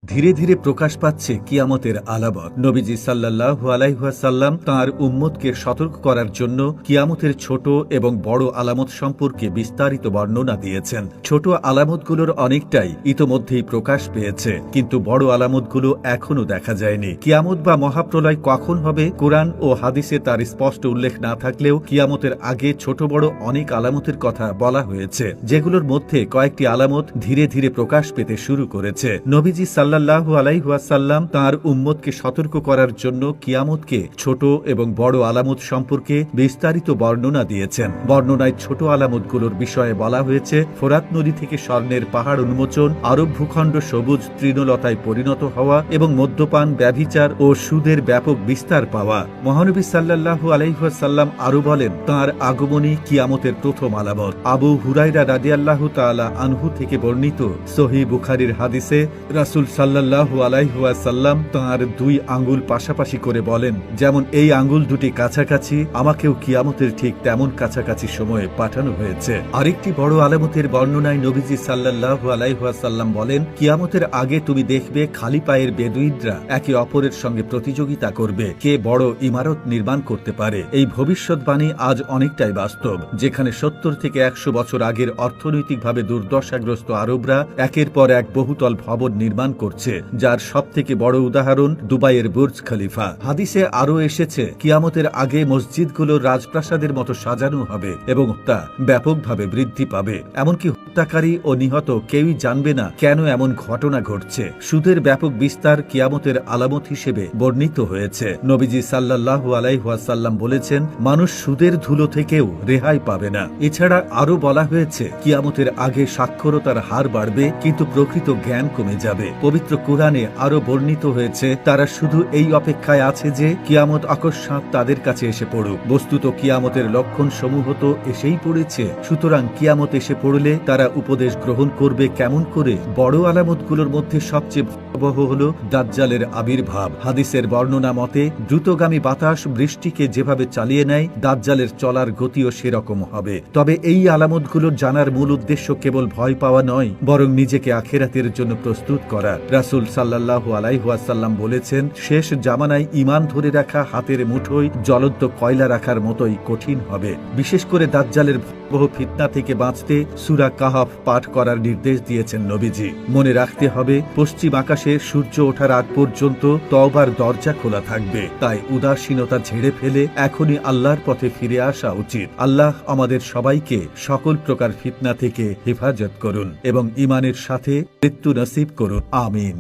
ধীরে ধীরে প্রকাশ পাচ্ছে কিয়ামতের আলামত। নবীজি সাল্লাল্লাহু আলাইহি ওয়াসাল্লাম তাঁর উম্মতকে সতর্ক করার জন্য কিয়ামতের ছোট এবং বড় আলামত সম্পর্কে বিস্তারিত বর্ণনা দিয়েছেন। ছোট আলামতগুলোর অনেকটাই ইতোমধ্যেই প্রকাশ পেয়েছে, কিন্তু বড় আলামতগুলো এখনও দেখা যায়নি। কিয়ামত বা মহাপ্রলয় কখন হবে, কোরআন ও হাদিসে তার স্পষ্ট উল্লেখ না থাকলেও কিয়ামতের আগে ছোট বড় অনেক আলামতের কথা বলা হয়েছে, যেগুলোর মধ্যে কয়েকটি আলামত ধীরে ধীরে প্রকাশ পেতে শুরু করেছে। নবীজি সাল্লাল্লাহু আলাইহি ওয়াসাল্লাম তাঁর উম্মতকে সতর্ক করার জন্য কিয়ামতকে ছোট এবং বড় আলামত সম্পর্কে বিস্তারিত বর্ণনা দিয়েছেন। বর্ণনায় ছোট আলামতগুলোর বিষয়ে বলা হয়েছে, ফোরাত নদী থেকে স্বর্ণের পাহাড় উন্মোচন, আরব ভূখণ্ড সবুজ তৃণলতায় পরিণত হওয়া এবং মদ্যপান, ব্যভিচার ও সুদের ব্যাপক বিস্তার পাওয়া। মহানবী সাল্লাল্লাহু আলাইহি ওয়াসাল্লাম আরো বলেন, তাঁর আগমনই কিয়ামতের প্রথম আলামত। আবু হুরায়রা রাদিয়াল্লাহু তাআলা আনহু থেকে বর্ণিত সহিহ বুখারীর হাদিসে রাসূল সাল্লাল্লাহু আলাইহি ওয়াসাল্লাম তাঁর দুই আঙ্গুল পাশাপাশি করে বলেন, যেমন এই আঙ্গুল দুটি কাছাকাছি, আমাকেও কিয়ামতের ঠিক তেমন কাছাকাছি সময়ে পাঠানো হয়েছে। আরেকটি বড় আলামতের বর্ণনায় নবীজি সাল্লাল্লাহু আলাইহি ওয়াসাল্লাম বলেন, কিয়ামতের আগে তুমি দেখবে খালি পায়ের বেদুইনরা একে অপরের সঙ্গে প্রতিযোগিতা করবে, কে বড় ইমারত নির্মাণ করতে পারে। এই ভবিষ্যৎবাণী আজ অনেকটাই বাস্তব, যেখানে 70 থেকে 100 বছর আগের অর্থনৈতিকভাবে দুর্দশাগ্রস্ত আরবরা একের পর এক বহুতল ভবন নির্মাণ করছে, যার সব থেকে বড় উদাহরণ দুবাইয়ের বুর্জ খলিফা। হাদিসে আরও এসেছে, কিয়ামতের আগে মসজিদগুলো রাজপ্রাসাদের মতো সাজানো হবে এবং তা ব্যাপকভাবে বৃদ্ধি পাবে। এমনকি হত্যাকারী ও নিহত কেউই জানবে না কেন এমন ঘটনা ঘটছে। সুদের ব্যাপক বিস্তার কিয়ামতের আলামত হিসেবে বর্ণিত হয়েছে। নবীজি সাল্লাল্লাহু আলাইহি ওয়াসাল্লাম বলেছেন, মানুষ সুদের ধুলো থেকেও রেহাই পাবে না। এছাড়া আরো বলা হয়েছে, কিয়ামতের আগে সাক্ষরতার হার বাড়বে, কিন্তু প্রকৃত জ্ঞান কমে যাবে। পবিত্র কোরআনে আরো বর্ণিত হয়েছে, তারা শুধু এই অপেক্ষায় আছে যে কিয়ামত অকস্মাৎ তাদের কাছে এসে পড়ুক। বস্তুত কিয়ামতের লক্ষণ সমূহ তো এসেই পড়েছে, সুতরাং কিয়ামত এসে পড়লে তারা উপদেশ গ্রহণ করবে কেমন করে? বড় আলামতগুলোর মধ্যে সবচেয়ে ভয়াবহ হল দাজ্জালের আবির্ভাব। হাদিসের বর্ণনা মতে, দ্রুতগামী বাতাস বৃষ্টিকে যেভাবে চালিয়ে নেয়, দাজ্জালের চলার গতিও সেরকম হবে। তবে এই আলামতগুলো জানার মূল উদ্দেশ্য কেবল ভয় পাওয়া নয়, বরং নিজেকে আখিরাতের জন্য প্রস্তুত করা। রাসূল সাল্লাল্লাহু আলাইহি ওয়াসাল্লাম বলেছেন, শেষ জামানায় ঈমান ধরে রাখা হাতের মুঠোয় জ্বলন্ত কয়লা রাখার মতোই কঠিন হবে। বিশেষ করে দাজ্জালের ভয়াবহ ফিতনা থেকে বাঁচতে সূরা কাহাফ পাঠ করার নির্দেশ দিয়েছেন নবীজি। মনে রাখতে হবে, পশ্চিম আকাশে সূর্য ওঠার আগ পর্যন্ত তওবার দরজা খোলা থাকবে। তাই উদাসীনতা ঝেড়ে ফেলে এখনই আল্লাহর পথে ফিরে আসা উচিত। আল্লাহ আমাদের সবাইকে সকল প্রকার ফিতনা থেকে হেফাজত করুন এবং ঈমানের সাথে মৃত্যু নসিব করুন। আমিন।